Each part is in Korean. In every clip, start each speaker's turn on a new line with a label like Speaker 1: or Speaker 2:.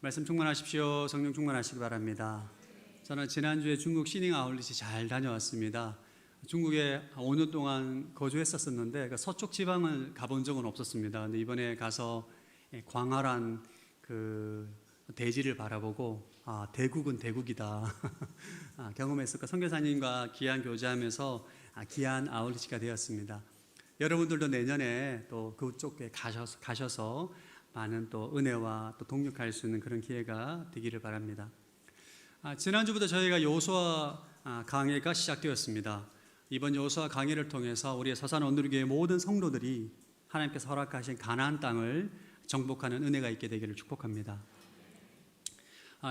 Speaker 1: 말씀 충만하십시오. 성령 충만하시기 바랍니다. 저는 지난주에 중국 시닝 아울렛이 잘 다녀왔습니다. 중국에 5년 동안 거주했었는데 그 서쪽 지방을 가본 적은 없었습니다. 근데 이번에 가서 광활한 그 대지를 바라보고 대국은 대국이다 경험했을까. 선교사님과 귀한 교제하면서 귀한 아울렛이가 되었습니다. 여러분들도 내년에 또 그쪽에 가셔서 많은 또 은혜와 또 동력할 수 있는 그런 기회가 되기를 바랍니다. 지난주부터 저희가 여호수아 강해가 시작되었습니다. 이번 여호수아 강해를 통해서 우리의 서산 온누리교회 모든 성도들이 하나님께서 허락하신 가나안 땅을 정복하는 은혜가 있게 되기를 축복합니다.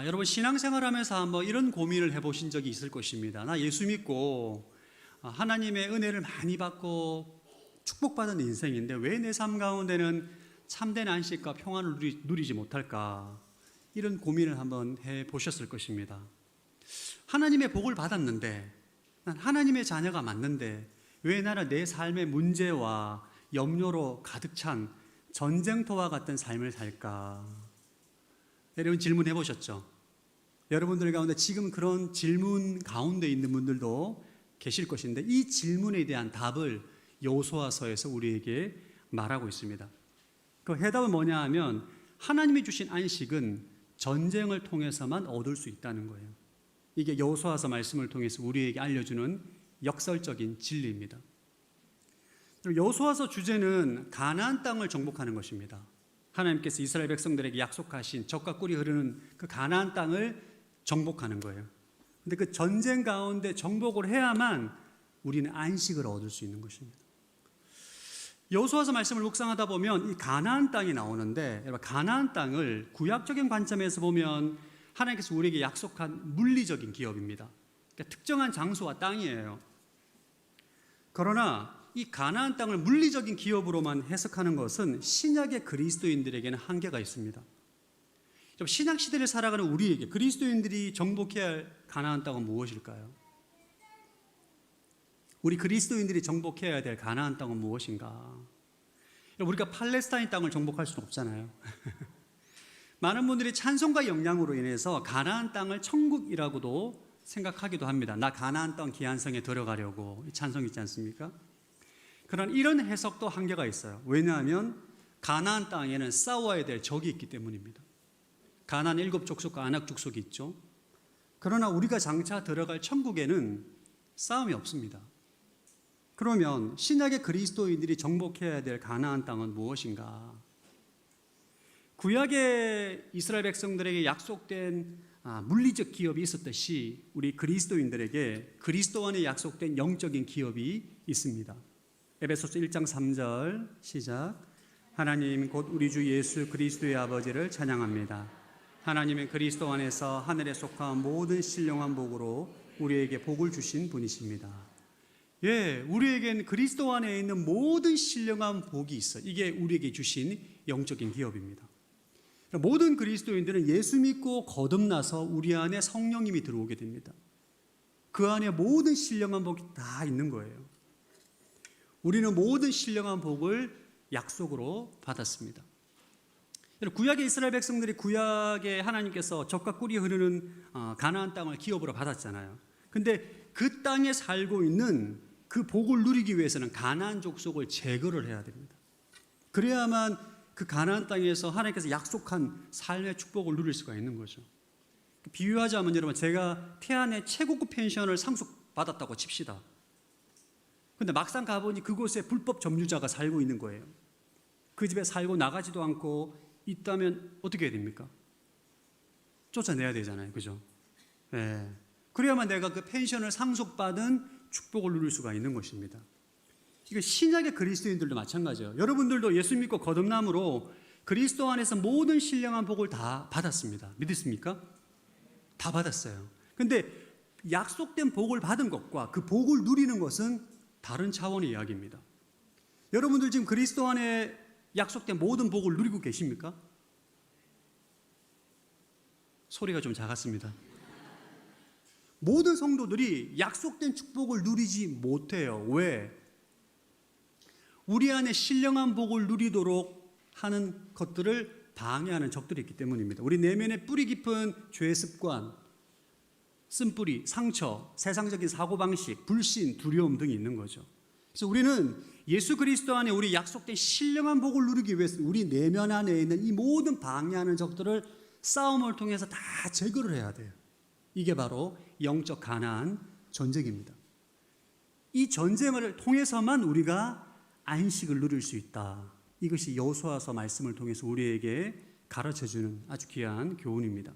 Speaker 1: 여러분, 신앙생활하면서 한번 이런 고민을 해보신 적이 있을 것입니다. 나 예수 믿고 하나님의 은혜를 많이 받고 축복받은 인생인데 왜 내 삶 가운데는 참된 안식과 평안을 누리지 못할까? 이런 고민을 한번 해보셨을 것입니다. 하나님의 복을 받았는데, 난 하나님의 자녀가 맞는데 왜 나는 내 삶의 문제와 염려로 가득 찬 전쟁터와 같은 삶을 살까? 여러분 질문해 보셨죠? 여러분들 가운데 지금 그런 질문 가운데 있는 분들도 계실 것인데 이 질문에 대한 답을 여호수아서에서 우리에게 말하고 있습니다. 그 해답은 뭐냐 하면 하나님이 주신 안식은 전쟁을 통해서만 얻을 수 있다는 거예요. 이게 여호수아서 말씀을 통해서 우리에게 알려주는 역설적인 진리입니다. 여호수아서 주제는 가나안 땅을 정복하는 것입니다. 하나님께서 이스라엘 백성들에게 약속하신 젖과 꿀이 흐르는 그 가나안 땅을 정복하는 거예요. 근데 그 전쟁 가운데 정복을 해야만 우리는 안식을 얻을 수 있는 것입니다. 여호수아서 말씀을 묵상하다 보면 이 가나안 땅이 나오는데, 가나안 땅을 구약적인 관점에서 보면 하나님께서 우리에게 약속한 물리적인 기업입니다. 그러니까 특정한 장소와 땅이에요. 그러나 이 가나안 땅을 물리적인 기업으로만 해석하는 것은 신약의 그리스도인들에게는 한계가 있습니다. 신약 시대를 살아가는 우리에게 그리스도인들이 정복해야 할 가나안 땅은 무엇일까요? 우리 그리스도인들이 정복해야 될 가나안 땅은 무엇인가? 우리가 팔레스타인 땅을 정복할 수는 없잖아요. 많은 분들이 찬송가 영향으로 인해서 가나안 땅을 천국이라고도 생각하기도 합니다. 나 가나안 땅 기한성에 들어가려고, 이 찬송 있지 않습니까? 그런 이런 해석도 한계가 있어요. 왜냐하면 가나안 땅에는 싸워야 될 적이 있기 때문입니다. 가나안 7족속과 아낙 족속이 있죠. 그러나 우리가 장차 들어갈 천국에는 싸움이 없습니다. 그러면 신약의 그리스도인들이 정복해야 될 가나안 땅은 무엇인가? 구약의 이스라엘 백성들에게 약속된 물리적 기업이 있었듯이 우리 그리스도인들에게 그리스도 안에 약속된 영적인 기업이 있습니다. 에베소서 1장 3절 시작. 하나님 곧 우리 주 예수 그리스도의 아버지를 찬양합니다. 하나님은 그리스도 안에서 하늘에 속한 모든 신령한 복으로 우리에게 복을 주신 분이십니다. 우리에겐 그리스도 안에 있는 모든 신령한 복이 있어요. 이게 우리에게 주신 영적인 기업입니다. 모든 그리스도인들은 예수 믿고 거듭나서 우리 안에 성령님이 들어오게 됩니다. 그 안에 모든 신령한 복이 다 있는 거예요. 우리는 모든 신령한 복을 약속으로 받았습니다. 구약의 이스라엘 백성들이 구약의 하나님께서 젖과 꿀이 흐르는 가나안 땅을 기업으로 받았잖아요. 근데 그 땅에 살고 있는 그 복을 누리기 위해서는 가나안 족속을 제거를 해야 됩니다. 그래야만 그 가나안 땅에서 하나님께서 약속한 삶의 축복을 누릴 수가 있는 거죠. 비유하자면 여러분, 제가 태안의 최고급 펜션을 상속받았다고 칩시다. 근데 막상 가보니 그곳에 불법 점유자가 살고 있는 거예요. 그 집에 살고 나가지도 않고 있다면 어떻게 해야 됩니까? 쫓아내야 되잖아요. 그죠? 그래야만 내가 그 펜션을 상속받은 축복을 누릴 수가 있는 것입니다. 이거 신약의 그리스도인들도 마찬가지예요. 여러분들도 예수 믿고 거듭남으로 그리스도 안에서 모든 신령한 복을 다 받았습니다. 믿으십니까? 다 받았어요. 근데 약속된 복을 받은 것과 그 복을 누리는 것은 다른 차원의 이야기입니다. 여러분들 지금 그리스도 안에 약속된 모든 복을 누리고 계십니까? 소리가 좀 작았습니다. 모든 성도들이 약속된 축복을 누리지 못해요. 왜? 우리 안에 신령한 복을 누리도록 하는 것들을 방해하는 적들이 있기 때문입니다. 우리 내면에 뿌리 깊은 죄의 습관, 쓴뿌리, 상처, 세상적인 사고방식, 불신, 두려움 등이 있는 거죠. 그래서 우리는 예수 그리스도 안에 우리 약속된 신령한 복을 누리기 위해서 우리 내면 안에 있는 이 모든 방해하는 적들을 싸움을 통해서 다 제거를 해야 돼요. 이게 바로 영적 가나안 전쟁입니다. 이 전쟁을 통해서만 우리가 안식을 누릴 수 있다. 이것이 여호수아서 말씀을 통해서 우리에게 가르쳐주는 아주 귀한 교훈입니다.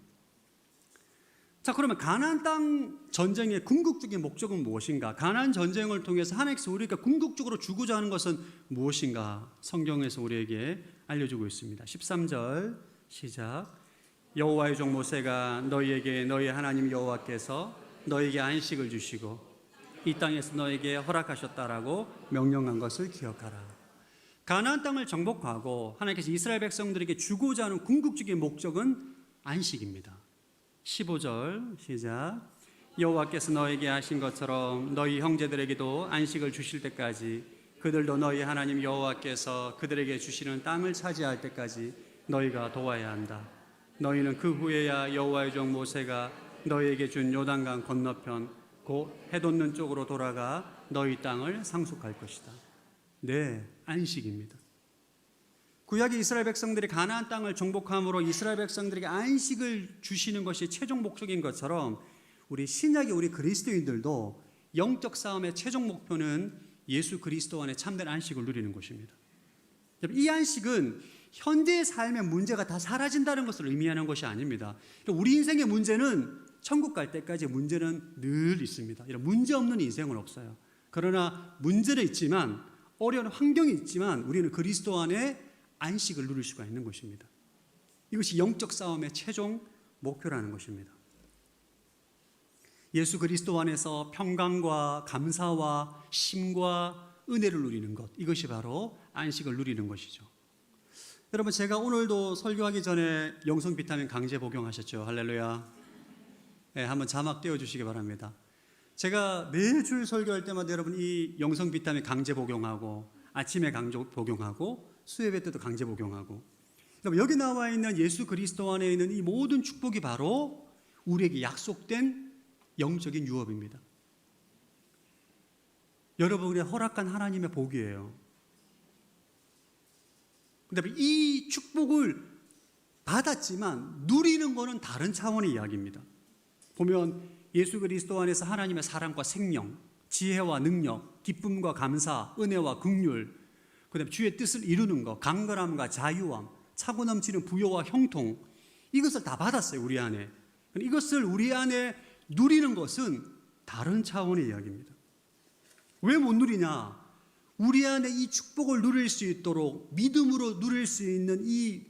Speaker 1: 자, 그러면 가나안 땅 전쟁의 궁극적인 목적은 무엇인가? 가나안 전쟁을 통해서 하나님께서 우리가 궁극적으로 주고자 하는 것은 무엇인가? 성경에서 우리에게 알려주고 있습니다. 13절 시작. 여호와의 종 모세가 너희에게 너희 하나님 여호와께서 너희에게 안식을 주시고 이 땅에서 너희에게 허락하셨다라고 명령한 것을 기억하라. 가나안 땅을 정복하고 하나님께서 이스라엘 백성들에게 주고자 하는 궁극적인 목적은 안식입니다. 15절 시작. 여호와께서 너에게 하신 것처럼 너희 형제들에게도 안식을 주실 때까지 그들도 너희 하나님 여호와께서 그들에게 주시는 땅을 차지할 때까지 너희가 도와야 한다. 너희는 그 후에야 여호와의 종 모세가 너희에게 준 요단강 건너편 곧 해돋는 쪽으로 돌아가 너희 땅을 상속할 것이다. 네, 안식입니다. 구약의 이스라엘 백성들이 가나안 땅을 정복함으로 이스라엘 백성들에게 안식을 주시는 것이 최종 목적인 것처럼 우리 신약의 우리 그리스도인들도 영적 싸움의 최종 목표는 예수 그리스도 안에 참된 안식을 누리는 것입니다. 이 안식은 현재의 삶의 문제가 다 사라진다는 것을 의미하는 것이 아닙니다. 우리 인생의 문제는 천국 갈 때까지 문제는 늘 있습니다. 이런 문제 없는 인생은 없어요. 그러나 문제는 있지만 어려운 환경이 있지만 우리는 그리스도 안에 안식을 누릴 수가 있는 것입니다. 이것이 영적 싸움의 최종 목표라는 것입니다. 예수 그리스도 안에서 평강과 감사와 쉼과 은혜를 누리는 것, 이것이 바로 안식을 누리는 것이죠. 여러분, 제가 오늘도 설교하기 전에 영성 비타민 강제 복용하셨죠? 할렐루야. 네, 한번 자막 띄워주시기 바랍니다. 제가 매주 설교할 때마다 여러분 이 영성 비타민 강제 복용하고 아침에 강제 복용하고 수요예배 때도 강제 복용하고, 여기 나와 있는 예수 그리스도 안에 있는 이 모든 축복이 바로 우리에게 약속된 영적인 유업입니다. 여러분이 허락한 하나님의 복이에요. 그런데 이 축복을 받았지만 누리는 것은 다른 차원의 이야기입니다. 보면 예수 그리스도 안에서 하나님의 사랑과 생명, 지혜와 능력, 기쁨과 감사, 은혜와 긍휼, 그다음에 주의 뜻을 이루는 것, 강건함과 자유함, 차고 넘치는 부요와 형통, 이것을 다 받았어요. 우리 안에. 이것을 우리 안에 누리는 것은 다른 차원의 이야기입니다. 왜 못 누리냐? 우리 안에 이 축복을 누릴 수 있도록 믿음으로 누릴 수 있는 이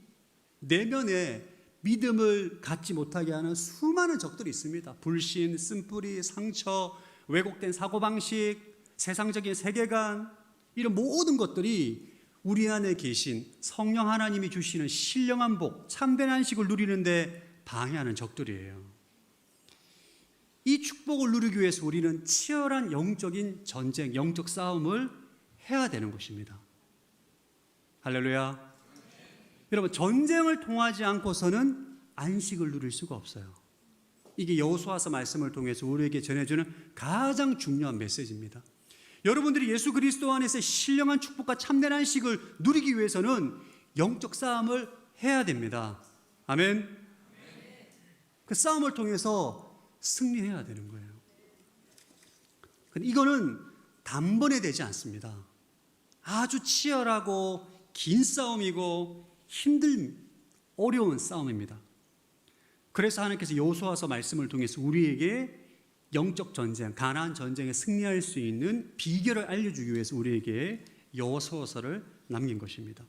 Speaker 1: 내면에 믿음을 갖지 못하게 하는 수많은 적들이 있습니다. 불신, 쓴뿌리, 상처, 왜곡된 사고방식, 세상적인 세계관, 이런 모든 것들이 우리 안에 계신 성령 하나님이 주시는 신령한 복, 참된 안식을 누리는데 방해하는 적들이에요. 이 축복을 누리기 위해서 우리는 치열한 영적인 전쟁, 영적 싸움을 해야 되는 것입니다. 할렐루야. 여러분, 전쟁을 통하지 않고서는 안식을 누릴 수가 없어요. 이게 여호수아서 말씀을 통해서 우리에게 전해주는 가장 중요한 메시지입니다. 여러분들이 예수 그리스도 안에서 신령한 축복과 참된 안식을 누리기 위해서는 영적 싸움을 해야 됩니다. 아멘. 그 싸움을 통해서 승리해야 되는 거예요. 이거는 단번에 되지 않습니다. 아주 치열하고 긴 싸움이고 어려운 싸움입니다. 그래서 하나님께서 여호수아서 말씀을 통해서 우리에게 영적 전쟁, 가나안 전쟁에 승리할 수 있는 비결을 알려주기 위해서 우리에게 여호수아서를 남긴 것입니다.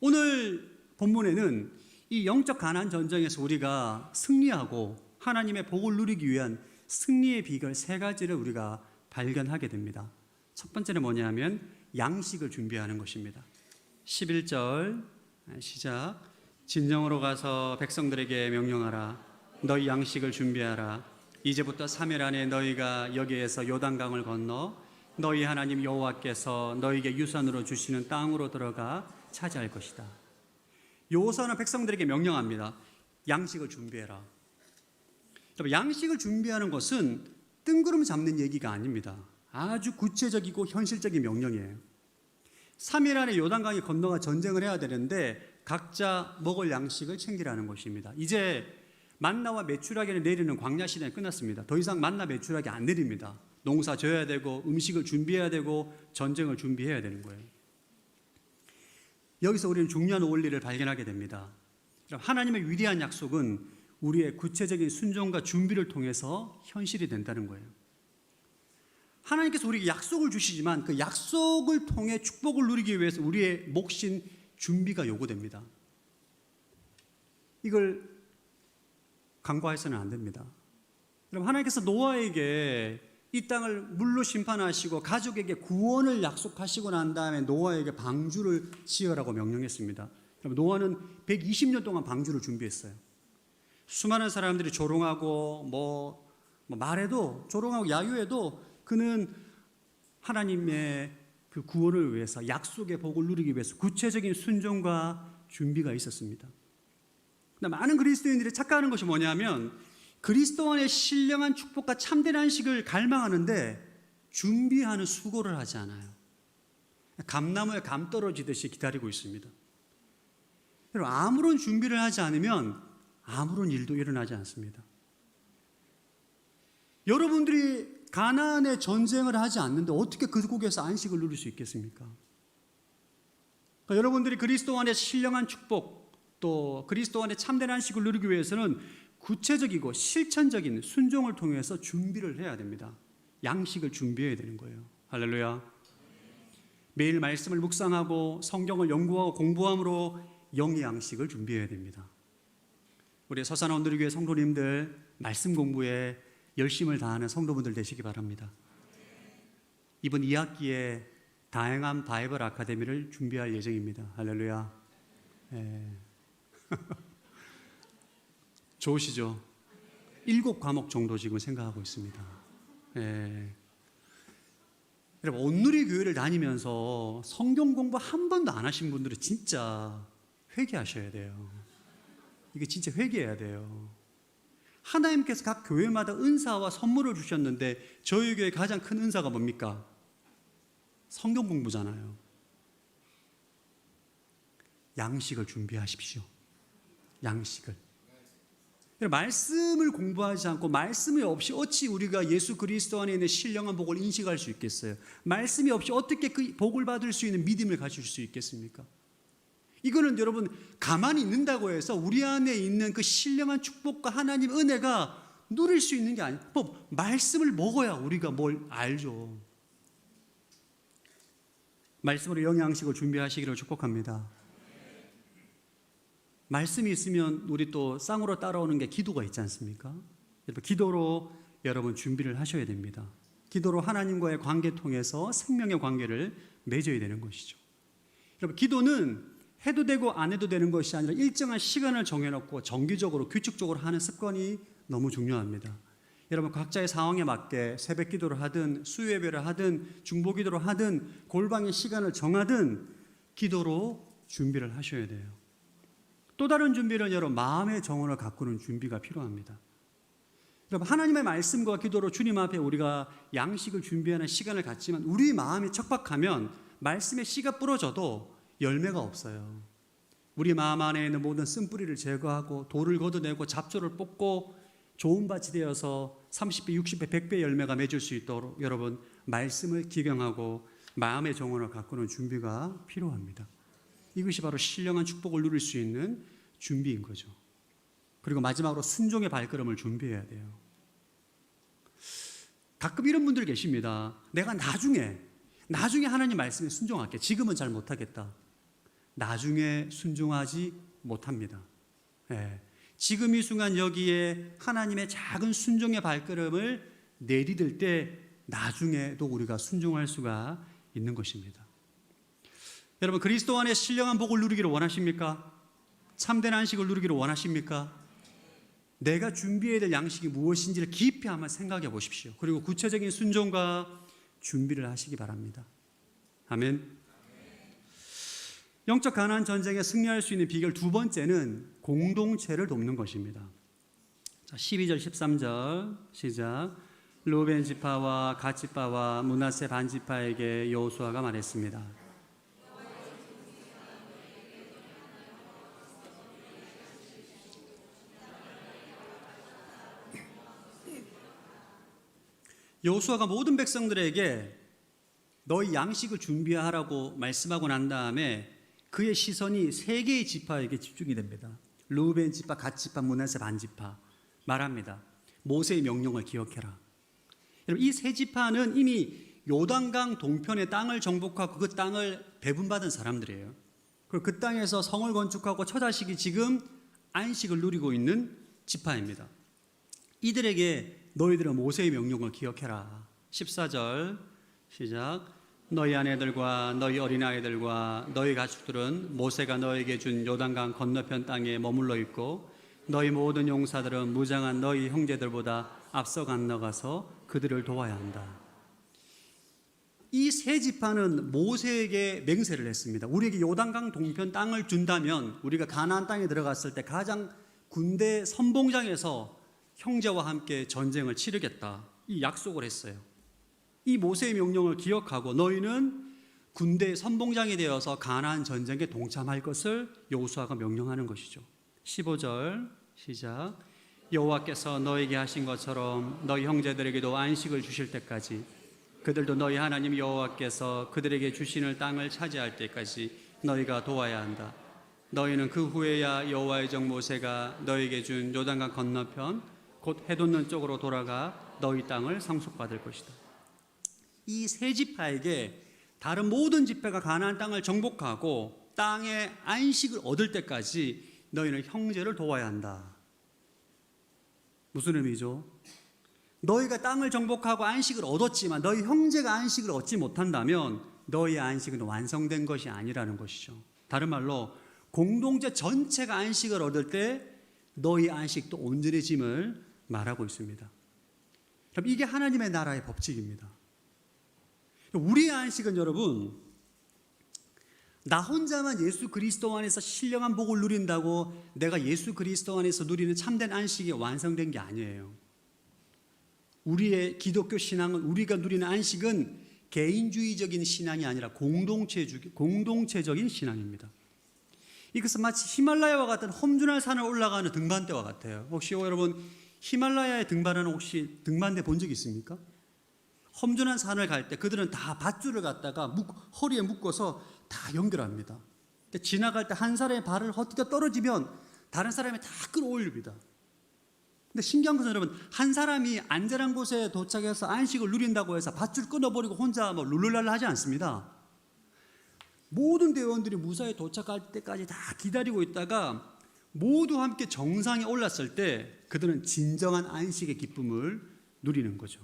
Speaker 1: 오늘 본문에는 이 영적 가나안 전쟁에서 우리가 승리하고 하나님의 복을 누리기 위한 승리의 비결 3가지를 우리가 발견하게 됩니다. 첫 번째는 뭐냐면 양식을 준비하는 것입니다. 11절 시작. 진정으로 가서 백성들에게 명령하라. 너희 양식을 준비하라. 이제부터 3일 안에 너희가 여기에서 요단강을 건너 너희 하나님 여호와께서 너희에게 유산으로 주시는 땅으로 들어가 차지할 것이다. 여호수아는 백성들에게 명령합니다. 양식을 준비해라. 양식을 준비하는 것은 뜬구름 잡는 얘기가 아닙니다. 아주 구체적이고 현실적인 명령이에요. 3일 안에 요단강에 건너가 전쟁을 해야 되는데 각자 먹을 양식을 챙기라는 것입니다. 이제 만나와 메추라기를 내리는 광야 시대는 끝났습니다. 더 이상 만나 메추라기 안 내립니다. 농사 져야 되고 음식을 준비해야 되고 전쟁을 준비해야 되는 거예요. 여기서 우리는 중요한 원리를 발견하게 됩니다. 하나님의 위대한 약속은 우리의 구체적인 순종과 준비를 통해서 현실이 된다는 거예요. 하나님께서 우리에게 약속을 주시지만 그 약속을 통해 축복을 누리기 위해서 우리의 몫인 준비가 요구됩니다. 이걸 간과해서는 안 됩니다. 여러분, 하나님께서 노아에게 이 땅을 물로 심판하시고 가족에게 구원을 약속하시고 난 다음에 노아에게 방주를 지으라고 명령했습니다. 노아는 120년 동안 방주를 준비했어요. 수많은 사람들이 조롱하고 말해도 조롱하고 야유해도 그는 하나님의 그 구원을 위해서 약속의 복을 누리기 위해서 구체적인 순종과 준비가 있었습니다. 많은 그리스도인들이 착각하는 것이 뭐냐면 그리스도 안에 신령한 축복과 참된 안식을 갈망하는데 준비하는 수고를 하지 않아요. 감나무에 감 떨어지듯이 기다리고 있습니다. 여러분, 아무런 준비를 하지 않으면 아무런 일도 일어나지 않습니다. 여러분들이 가나안에 전쟁을 하지 않는데 어떻게 그곳에서 안식을 누릴 수 있겠습니까? 그러니까 여러분들이 그리스도 안에 신령한 축복 또 그리스도 안에 참된 안식을 누리기 위해서는 구체적이고 실천적인 순종을 통해서 준비를 해야 됩니다. 양식을 준비해야 되는 거예요. 할렐루야. 매일 말씀을 묵상하고 성경을 연구하고 공부함으로 영의 양식을 준비해야 됩니다. 우리 서산 온누리교회 성도님들 말씀 공부에 열심을 다하는 성도분들 되시기 바랍니다. 이번 2학기에 다양한 바이블 아카데미를 준비할 예정입니다. 할렐루야. 좋으시죠? 7과목 정도 지금 생각하고 있습니다. 여러분, 온누리 교회를 다니면서 성경 공부 한 번도 안 하신 분들은 진짜 회개하셔야 돼요. 이게 진짜 회개해야 돼요. 하나님께서 각 교회마다 은사와 선물을 주셨는데 저희 교회의 가장 큰 은사가 뭡니까? 성경 공부잖아요. 양식을 준비하십시오. 양식을. 말씀을 공부하지 않고 말씀이 없이 어찌 우리가 예수 그리스도 안에 있는 신령한 복을 인식할 수 있겠어요? 말씀이 없이 어떻게 그 복을 받을 수 있는 믿음을 가질 수 있겠습니까? 이거는 여러분 가만히 있는다고 해서 우리 안에 있는 그 신령한 축복과 하나님 은혜가 누릴 수 있는 게 아니고 말씀을 먹어야 우리가 뭘 알죠. 말씀으로 영양식을 준비하시기를 축복합니다. 말씀이 있으면 우리 또 쌍으로 따라오는 게 기도가 있지 않습니까? 기도로 여러분 준비를 하셔야 됩니다. 기도로 하나님과의 관계 통해서 생명의 관계를 맺어야 되는 것이죠. 여러분, 기도는 해도 되고 안 해도 되는 것이 아니라 일정한 시간을 정해놓고 정기적으로 규칙적으로 하는 습관이 너무 중요합니다. 여러분, 각자의 상황에 맞게 새벽 기도를 하든 수요예배를 하든 중보 기도를 하든 골방의 시간을 정하든 기도로 준비를 하셔야 돼요. 또 다른 준비는 여러분 마음의 정원을 가꾸는 준비가 필요합니다. 여러분, 하나님의 말씀과 기도로 주님 앞에 우리가 양식을 준비하는 시간을 갖지만 우리 마음이 척박하면 말씀의 씨가 부러져도 열매가 없어요. 우리 마음 안에 있는 모든 쓴뿌리를 제거하고 돌을 걷어내고 잡초를 뽑고 좋은 밭이 되어서 30배, 60배, 100배 열매가 맺을 수 있도록 여러분 말씀을 기경하고 마음의 정원을 가꾸는 준비가 필요합니다. 이것이 바로 신령한 축복을 누릴 수 있는 준비인 거죠. 그리고 마지막으로 순종의 발걸음을 준비해야 돼요. 가끔 이런 분들 계십니다. 내가 나중에 하나님 말씀에 순종할게. 지금은 잘 못하겠다. 나중에 순종하지 못합니다. 지금 이 순간 여기에 하나님의 작은 순종의 발걸음을 내디딜 때 나중에도 우리가 순종할 수가 있는 것입니다. 여러분, 그리스도 안에 신령한 복을 누리기를 원하십니까? 참된 안식을 누리기를 원하십니까? 내가 준비해야 될 양식이 무엇인지를 깊이 한번 생각해 보십시오. 그리고 구체적인 순종과 준비를 하시기 바랍니다. 아멘. 영적 가나안 전쟁에 승리할 수 있는 비결 두 번째는 공동체를 돕는 것입니다. 자, 12절 13절 시작. 르우벤 지파와 갓 지파와 므낫세 반 지파에게 여호수아가 말했습니다. 여호수아가 모든 백성들에게 너희 양식을 준비하라고 말씀하고 난 다음에 그의 시선이 세 개의 지파에게 집중이 됩니다. 르우벤 지파, 갓 지파, 므낫세 반 지파 말합니다. 모세의 명령을 기억해라. 여러분, 이 세 지파는 이미 요단강 동편의 땅을 정복하고 그 땅을 배분받은 사람들이에요. 그리고 그 땅에서 성을 건축하고 처자식이 지금 안식을 누리고 있는 지파입니다. 이들에게 너희들은 모세의 명령을 기억해라. 14절 시작. 너희 아내들과 너희 어린아이들과 너희 가축들은 모세가 너에게 준 요단강 건너편 땅에 머물러 있고 너희 모든 용사들은 무장한 너희 형제들보다 앞서 건너가서 그들을 도와야 한다. 이 세 지파는 모세에게 맹세를 했습니다. 우리에게 요단강 동편 땅을 준다면 우리가 가나안 땅에 들어갔을 때 가장 군대 선봉장에서 형제와 함께 전쟁을 치르겠다. 이 약속을 했어요. 이 모세의 명령을 기억하고 너희는 군대 선봉장이 되어서 가나안 전쟁에 동참할 것을 여호수아가 명령하는 것이죠. 15절 시작. 여호와께서 너에게 하신 것처럼 너희 형제들에게도 안식을 주실 때까지 그들도 너희 하나님 여호와께서 그들에게 주시는 땅을 차지할 때까지 너희가 도와야 한다. 너희는 그 후에야 여호와의 종 모세가 너에게 준 요단강 건너편 곧 해돋는 쪽으로 돌아가 너희 땅을 상속받을 것이다. 이 세 지파에게 다른 모든 지파가 가나안 땅을 정복하고 땅에 안식을 얻을 때까지 너희는 형제를 도와야 한다. 무슨 의미죠? 너희가 땅을 정복하고 안식을 얻었지만 너희 형제가 안식을 얻지 못한다면 너희의 안식은 완성된 것이 아니라는 것이죠. 다른 말로 공동체 전체가 안식을 얻을 때 너희 안식도 온전해짐을 말하고 있습니다. 이게 하나님의 나라의 법칙입니다. 우리의 안식은 여러분, 나 혼자만 예수 그리스도 안에서 신령한 복을 누린다고 내가 예수 그리스도 안에서 누리는 참된 안식이 완성된 게 아니에요. 우리의 기독교 신앙은, 우리가 누리는 안식은 개인주의적인 신앙이 아니라 공동체적인 신앙입니다. 이것은 마치 히말라야와 같은 험준한 산을 올라가는 등반대와 같아요. 혹시 여러분 히말라야에 등반하는 혹시 등반대 본 적 있습니까? 험준한 산을 갈 때 그들은 다 밧줄을 갖다가 허리에 묶어서 다 연결합니다. 지나갈 때 한 사람의 발을 헛디뎌 떨어지면 다른 사람이 다 끌어올립니다. 근데 신기한 것은 여러분, 한 사람이 안전한 곳에 도착해서 안식을 누린다고 해서 밧줄 끊어버리고 혼자 룰루랄라 하지 않습니다. 모든 대원들이 무사히 도착할 때까지 다 기다리고 있다가 모두 함께 정상에 올랐을 때 그들은 진정한 안식의 기쁨을 누리는 거죠.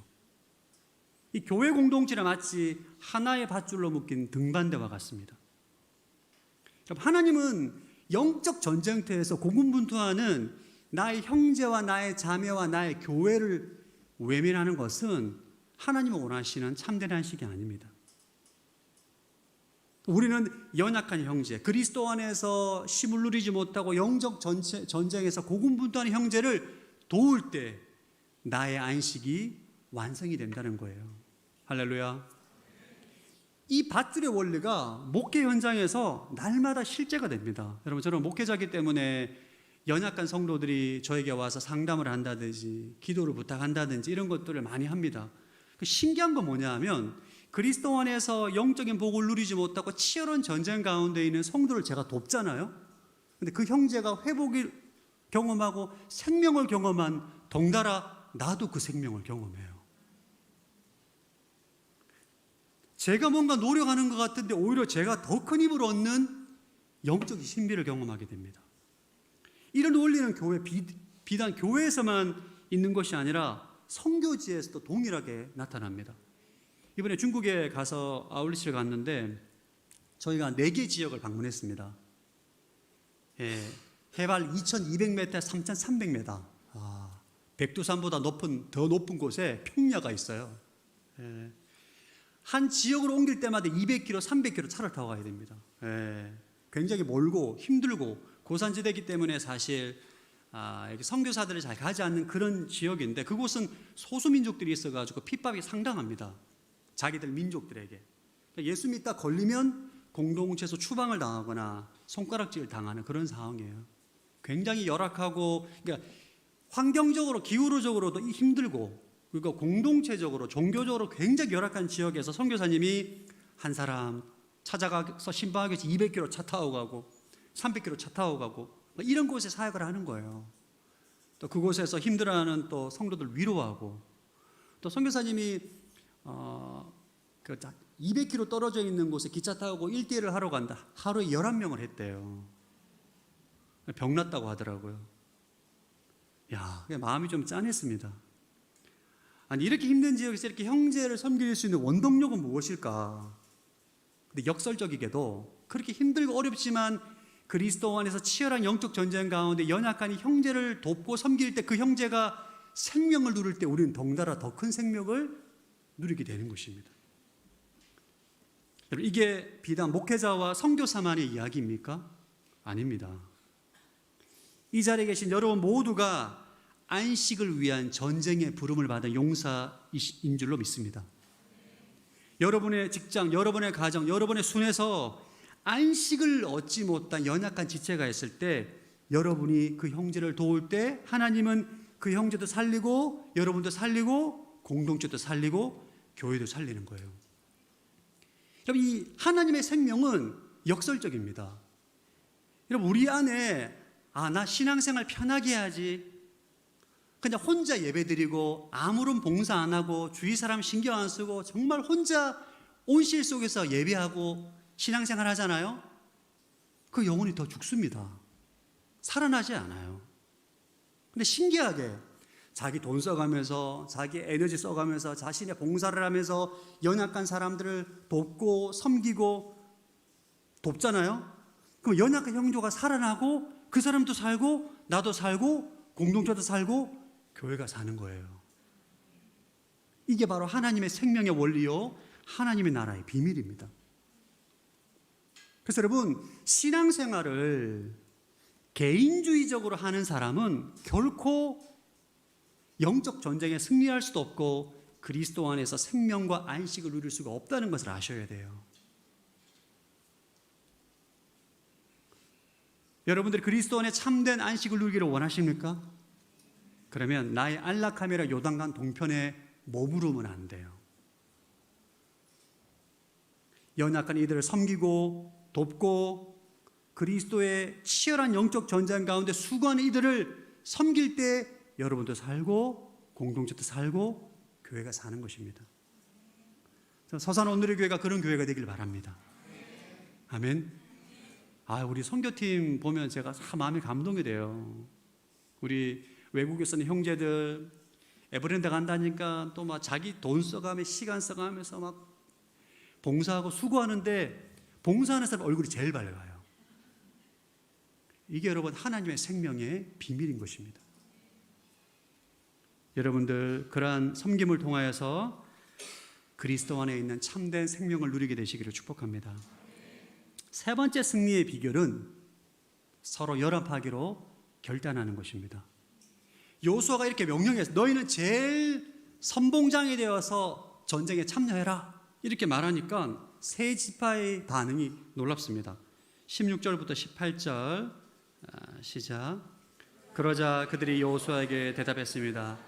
Speaker 1: 이 교회 공동체는 마치 하나의 밧줄로 묶인 등반대와 같습니다. 하나님은 영적 전쟁터에서 고군분투하는 나의 형제와 나의 자매와 나의 교회를 외면하는 것은 하나님이 원하시는 참된 안식이 아닙니다. 우리는 연약한 형제, 그리스도 안에서 힘을 누리지 못하고 영적 전쟁에서 고군분투하는 형제를 도울 때 나의 안식이 완성이 된다는 거예요. 할렐루야. 이 밧줄의 원리가 목회 현장에서 날마다 실제가 됩니다. 여러분, 저는 목회자이기 때문에 연약한 성도들이 저에게 와서 상담을 한다든지 기도를 부탁한다든지 이런 것들을 많이 합니다. 신기한 건 뭐냐 하면 그리스도 안에서 영적인 복을 누리지 못하고 치열한 전쟁 가운데 있는 성도를 제가 돕잖아요. 근데 그 형제가 회복을 경험하고 생명을 경험한 덩달아 나도 그 생명을 경험해요. 제가 뭔가 노력하는 것 같은데 오히려 제가 더 큰 힘을 얻는 영적인 신비를 경험하게 됩니다. 이런 원리는 비단 교회에서만 있는 것이 아니라 선교지에서도 동일하게 나타납니다. 이번에 중국에 가서 아울리치를 갔는데 저희가 4개 지역을 방문했습니다. 해발 2200m, 3300m, 백두산보다 더 높은 곳에 평야가 있어요. 한 지역으로 옮길 때마다 200km, 300km 차를 타고 가야 됩니다. 굉장히 멀고 힘들고 고산지대이기 때문에 사실 선교사들이 잘 가지 않는 그런 지역인데, 그곳은 소수민족들이 있어가지고 핍박이 상당합니다. 자기들 민족들에게. 예수 믿다 걸리면 공동체에서 추방을 당하거나 손가락질을 당하는 그런 상황이에요. 굉장히 열악하고, 그러니까 환경적으로 기후적으로도 힘들고, 그리고 공동체적으로 종교적으로 굉장히 열악한 지역에서 선교사님이 한 사람 찾아가서 신방하기 위해서 200km 차 타고 가고 300km 차 타고 가고 이런 곳에 사역을 하는 거예요. 또 그곳에서 힘들어하는 또 성도들 위로하고, 또 선교사님이 200km 떨어져 있는 곳에 기차 타고 1대1을 하러 간다. 하루에 11명을 했대요. 병났다고 하더라고요. 마음이 좀 짠했습니다. 아니, 이렇게 힘든 지역에서 이렇게 형제를 섬길 수 있는 원동력은 무엇일까? 근데 역설적이게도 그렇게 힘들고 어렵지만 그리스도 안에서 치열한 영적 전쟁 가운데 연약한 이 형제를 돕고 섬길 때, 그 형제가 생명을 누릴 때 우리는 덩달아 더 큰 생명을 누리게 되는 것입니다. 여러분, 이게 비단 목회자와 선교사만의 이야기입니까? 아닙니다. 이 자리에 계신 여러분 모두가 안식을 위한 전쟁의 부름을 받은 용사인 줄로 믿습니다. 여러분의 직장, 여러분의 가정, 여러분의 순에서 안식을 얻지 못한 연약한 지체가 있을 때, 여러분이 그 형제를 도울 때 하나님은 그 형제도 살리고 여러분도 살리고 공동체도 살리고 교회도 살리는 거예요. 여러분, 이 하나님의 생명은 역설적입니다. 여러분, 우리 안에 나 신앙생활 편하게 해야지, 그냥 혼자 예배드리고 아무런 봉사 안 하고 주위 사람 신경 안 쓰고 정말 혼자 온실 속에서 예배하고 신앙생활 하잖아요. 그 영혼이 더 죽습니다. 살아나지 않아요. 근데 신기하게 자기 돈 써가면서 자기 에너지 써가면서 자신의 봉사를 하면서 연약한 사람들을 돕고 섬기고 돕잖아요. 그럼 연약한 형제가 살아나고 그 사람도 살고 나도 살고 공동체도 살고 교회가 사는 거예요. 이게 바로 하나님의 생명의 원리요, 하나님의 나라의 비밀입니다. 그래서 여러분, 신앙생활을 개인주의적으로 하는 사람은 결코 영적 전쟁에 승리할 수도 없고 그리스도 안에서 생명과 안식을 누릴 수가 없다는 것을 아셔야 돼요. 여러분들이 그리스도 안에 참된 안식을 누리기를 원하십니까? 그러면 나의 안락함이라 요단강 동편에 머무르면 안 돼요. 연약한 이들을 섬기고 돕고 그리스도의 치열한 영적 전쟁 가운데 수고하는 이들을 섬길 때 여러분도 살고 공동체도 살고 교회가 사는 것입니다. 서산 오늘의 교회가 그런 교회가 되길 바랍니다. 아멘. 우리 선교팀 보면 제가 참 마음이 감동이 돼요. 우리 외국에 있는 형제들 에버랜드 간다니까 또 막 자기 돈 써가며 시간 써가면서 막 봉사하고 수고하는데 봉사하는 사람 얼굴이 제일 밝아요. 이게 여러분 하나님의 생명의 비밀인 것입니다. 여러분들 그러한 섬김을 통하여서 그리스도 안에 있는 참된 생명을 누리게 되시기를 축복합니다. 세 번째 승리의 비결은 서로 연합하기로 결단하는 것입니다. 여호수아가 이렇게 명령해서 너희는 제일 선봉장이 되어서 전쟁에 참여해라 이렇게 말하니까 세 지파의 반응이 놀랍습니다. 16절부터 18절 시작. 그러자 그들이 여호수아에게 대답했습니다.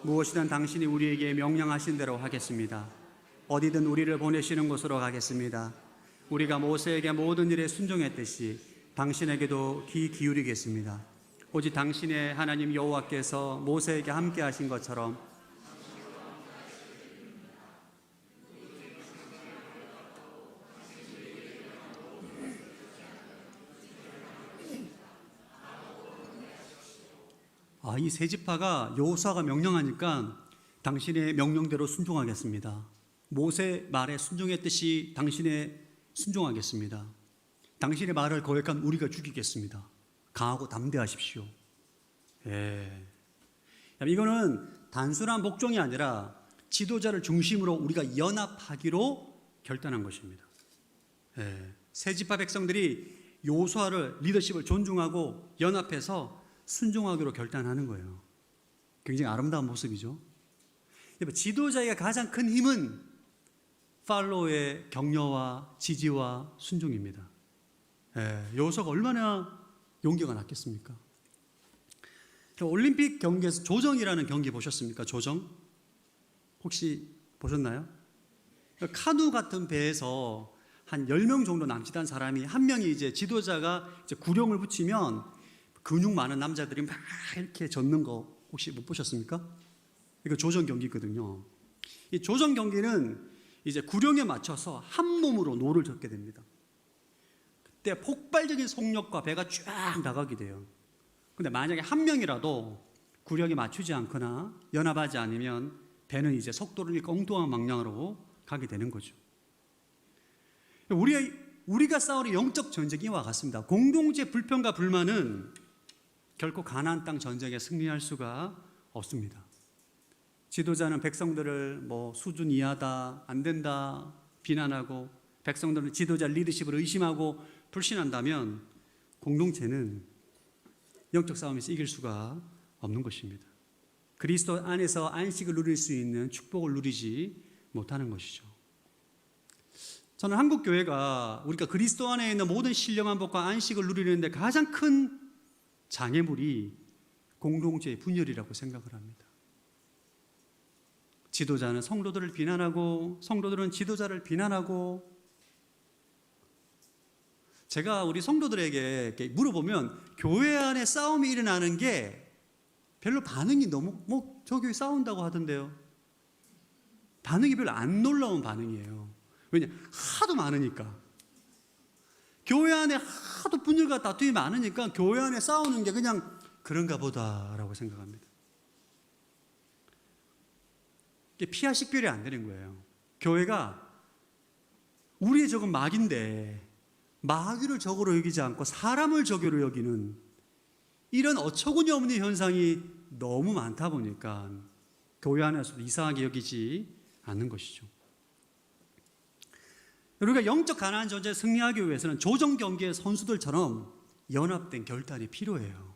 Speaker 1: 무엇이든 당신이 우리에게 명령하신 대로 하겠습니다. 어디든 우리를 보내시는 곳으로 가겠습니다. 우리가 모세에게 모든 일에 순종했듯이 당신에게도 귀 기울이겠습니다. 오직 당신의 하나님 여호와께서 모세에게 함께 하신 것처럼 이 세 지파가 여호수아가 명령하니까 당신의 명령대로 순종하겠습니다. 모세 말에 순종했듯이 당신의 순종하겠습니다. 당신의 말을 거역한 우리가 죽이겠습니다. 강하고 담대하십시오. 이거는 단순한 복종이 아니라 지도자를 중심으로 우리가 연합하기로 결단한 것입니다. 세 지파 백성들이 요수아를 리더십을 존중하고 연합해서 순종하기로 결단하는 거예요. 굉장히 아름다운 모습이죠. 지도자의 가장 큰 힘은 팔로우의 격려와 지지와 순종입니다. 여호수아가 얼마나 용기가 났겠습니까? 올림픽 경기에서 조정이라는 경기 보셨습니까? 조정? 혹시 보셨나요? 카누 같은 배에서 한 10명 정도 남짓한 사람이 한 명이 이제 지도자가 이제 구령을 붙이면 근육 많은 남자들이 막 이렇게 젓는 거 혹시 못 보셨습니까? 이거 조정 경기거든요. 이 조정 경기는 이제 구령에 맞춰서 한 몸으로 노를 젓게 됩니다. 그때 폭발적인 속력과 배가 쫙 나가게 돼요. 근데 만약에 한 명이라도 구령에 맞추지 않거나 연합하지 않으면 배는 이제 속도를 잃고 엉뚱한 방향으로 가게 되는 거죠. 우리가 싸우는 영적 전쟁이 이와 같습니다. 공동체 불평과 불만은 결코 가나안 땅 전쟁에 승리할 수가 없습니다. 지도자는 백성들을 수준 이하다, 안 된다 비난하고 백성들은 지도자 리더십을 의심하고 불신한다면 공동체는 영적 싸움에서 이길 수가 없는 것입니다. 그리스도 안에서 안식을 누릴 수 있는 축복을 누리지 못하는 것이죠. 저는 한국 교회가 우리가 그리스도 안에 있는 모든 신령한 복과 안식을 누리는데 가장 큰 장애물이 공동체의 분열이라고 생각을 합니다. 지도자는 성도들을 비난하고 성도들은 지도자를 비난하고, 제가 우리 성도들에게 이렇게 물어보면 교회 안에 싸움이 일어나는 게 별로 반응이 너무 저 교회 싸운다고 하던데요. 반응이 별로 안 놀라운 반응이에요. 왜냐? 하도 많으니까. 교회 안에 하도 분열과 다툼이 많으니까 교회 안에 싸우는 게 그냥 그런가 보다라고 생각합니다. 이게 피하 식별이 안 되는 거예요. 교회가 우리의 적은 마귀인데 마귀를 적으로 여기지 않고 사람을 적으로 여기는 이런 어처구니 없는 현상이 너무 많다 보니까 교회 안에서도 이상하게 여기지 않는 것이죠. 우리가 영적 가나안 전쟁에 승리하기 위해서는 조정 경기의 선수들처럼 연합된 결단이 필요해요.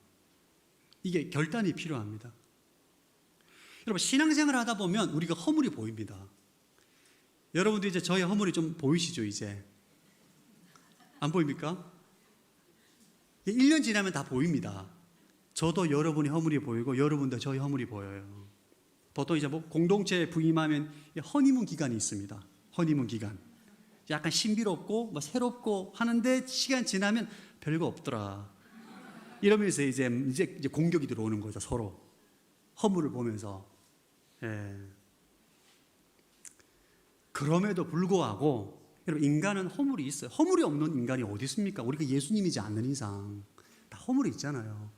Speaker 1: 이게 결단이 필요합니다. 여러분, 신앙생활을 하다 보면 우리가 허물이 보입니다. 여러분도 이제 저의 허물이 좀 보이시죠? 이제 안 보입니까? 1년 지나면 다 보입니다. 저도 여러분의 허물이 보이고 여러분도 저의 허물이 보여요. 보통 이제 공동체에 부임하면 허니문 기간이 있습니다. 허니문 기간. 약간 신비롭고 새롭고 하는데 시간 지나면 별거 없더라. 이러면서 이제 공격이 들어오는 거죠. 서로 허물을 보면서. 그럼에도 불구하고 여러분, 인간은 허물이 있어요. 허물이 없는 인간이 어디 있습니까? 우리가 예수님이지 않는 이상 다 허물이 있잖아요.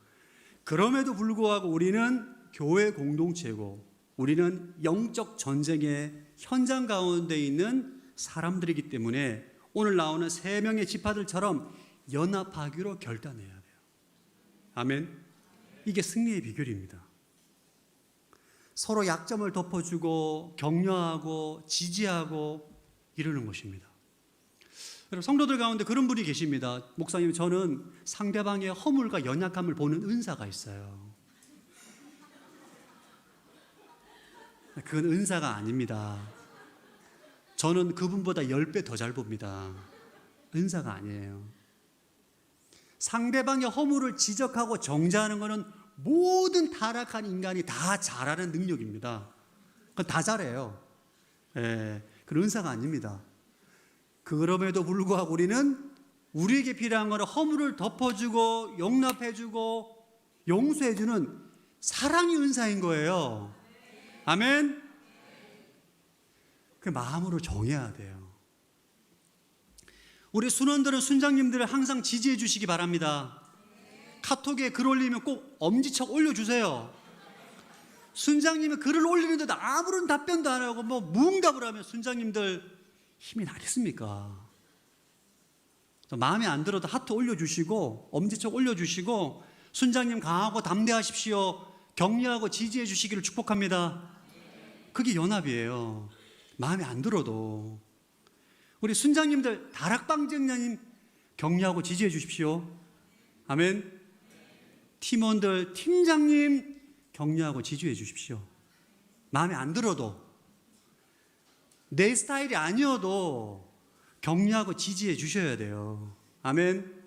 Speaker 1: 그럼에도 불구하고 우리는 교회 공동체고 우리는 영적 전쟁의 현장 가운데 있는 사람들이기 때문에 오늘 나오는 3명의 지파들처럼 연합하기로 결단해야 돼요. 아멘. 이게 승리의 비결입니다. 서로 약점을 덮어주고 격려하고 지지하고 이러는 것입니다. 여러분, 성도들 가운데 그런 분이 계십니다. 목사님, 저는 상대방의 허물과 연약함을 보는 은사가 있어요. 그건 은사가 아닙니다. 저는 그분보다 10배 더 잘 봅니다. 은사가 아니에요. 상대방의 허물을 지적하고 정죄하는 것은 모든 타락한 인간이 다 잘하는 능력입니다. 그건 다 잘해요. 그건 은사가 아닙니다. 그럼에도 불구하고 우리는 우리에게 필요한 것은 허물을 덮어주고 용납해주고 용서해주는 사랑이 은사인 거예요. 아멘. 그 마음으로 정해야 돼요. 우리 순원들은 순장님들을 항상 지지해 주시기 바랍니다. 카톡에 글 올리면 꼭 엄지척 올려주세요. 순장님이 글을 올리는데도 아무런 답변도 안 하고 무응답을 하면 순장님들 힘이 나겠습니까? 마음에 안 들어도 하트 올려주시고 엄지척 올려주시고 순장님 강하고 담대하십시오. 격려하고 지지해 주시기를 축복합니다. 그게 연합이에요. 마음에 안 들어도. 우리 순장님들, 다락방장님 격려하고 지지해 주십시오. 아멘. 팀원들, 팀장님 격려하고 지지해 주십시오. 마음에 안 들어도, 내 스타일이 아니어도 격려하고 지지해 주셔야 돼요. 아멘.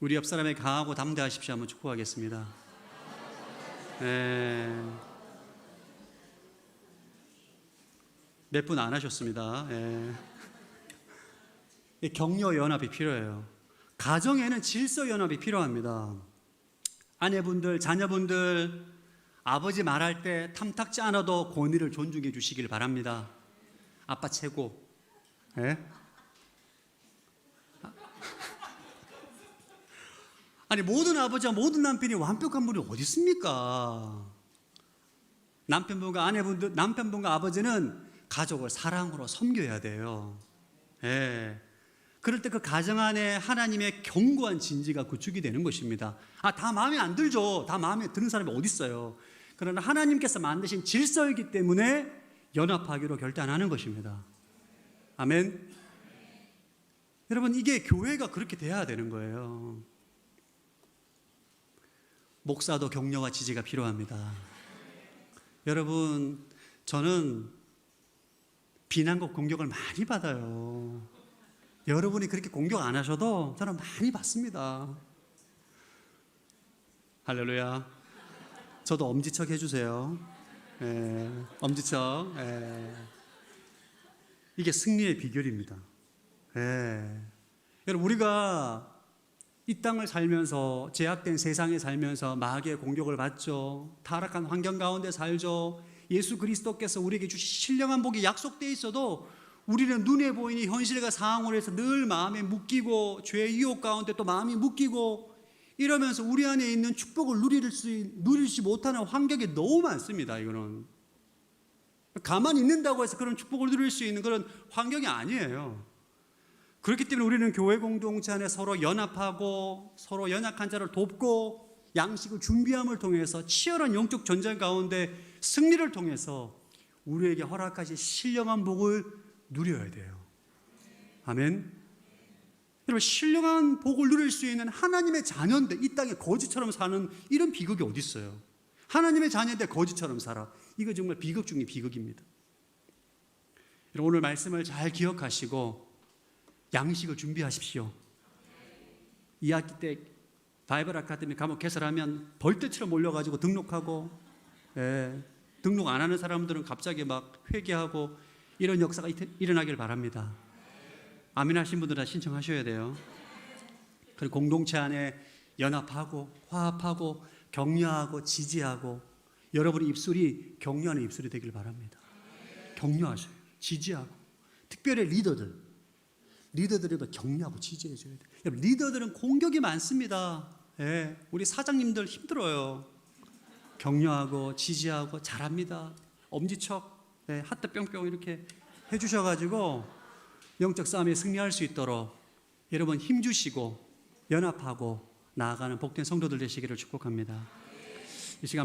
Speaker 1: 우리 옆 사람에게 강하고 담대하십시오. 한번 축복하겠습니다. 몇 분 안 하셨습니다. 격려 연합이 필요해요. 가정에는 질서 연합이 필요합니다. 아내분들, 자녀분들, 아버지 말할 때 탐탁지 않아도 권위를 존중해 주시길 바랍니다. 아빠 최고. 아니, 모든 아버지와 모든 남편이 완벽한 분이 어디 있습니까? 남편분과 아내분들, 남편분과 아버지는 가족을 사랑으로 섬겨야 돼요. 그럴 때 그 가정 안에 하나님의 견고한 진지가 구축이 되는 것입니다. 다 마음에 안 들죠. 다 마음에 드는 사람이 어디 있어요. 그러나 하나님께서 만드신 질서이기 때문에 연합하기로 결단하는 것입니다. 아멘. 여러분, 이게 교회가 그렇게 돼야 되는 거예요. 목사도 격려와 지지가 필요합니다. 여러분, 저는 비난과 공격을 많이 받아요. 여러분이 그렇게 공격 안 하셔도 저는 많이 받습니다. 할렐루야. 저도 엄지척 해주세요. 엄지척. 이게 승리의 비결입니다. 여러분, 우리가 이 땅을 살면서, 제약된 세상에 살면서 마귀의 공격을 받죠. 타락한 환경 가운데 살죠. 예수 그리스도께서 우리에게 주신 신령한 복이 약속되어 있어도 우리는 눈에 보이는 현실과 상황으로 해서 늘 마음에 묶이고, 죄의 유혹 가운데 또 마음이 묶이고, 이러면서 우리 안에 있는 축복을 누리지 못하는 환경이 너무 많습니다. 이거는 가만히 있는다고 해서 그런 축복을 누릴 수 있는 그런 환경이 아니에요. 그렇기 때문에 우리는 교회 공동체 안에 서로 연합하고, 서로 연약한 자를 돕고, 양식을 준비함을 통해서 치열한 영적 전쟁 가운데 승리를 통해서 우리에게 허락하신 신령한 복을 누려야 돼요. 아멘. 여러분, 신령한 복을 누릴 수 있는 하나님의 자녀인데 이 땅에 거지처럼 사는 이런 비극이 어디 있어요? 하나님의 자녀인데 거지처럼 살아. 이거 정말 비극 중에 비극입니다. 여러분, 오늘 말씀을 잘 기억하시고 양식을 준비하십시오. 2학기 때 바이블 아카데미 과목 개설하면 벌떼처럼 몰려가지고 등록하고, 등록 안 하는 사람들은 갑자기 막 회개하고, 이런 역사가 일어나길 바랍니다. 아멘 하신 분들 다 신청하셔야 돼요. 그리고 공동체 안에 연합하고, 화합하고, 격려하고, 지지하고, 여러분의 입술이 격려하는 입술이 되길 바랍니다. 격려하셔요. 지지하고. 특별히 리더들에게 격려하고 지지해 줘야 돼요. 여러분, 리더들은 공격이 많습니다. 우리 사장님들 힘들어요. 격려하고 지지하고 잘합니다. 엄지척, 하트 뿅뿅 이렇게 해주셔가지고 영적 싸움에 승리할 수 있도록 여러분 힘주시고 연합하고 나아가는 복된 성도들 되시기를 축복합니다. 이 시간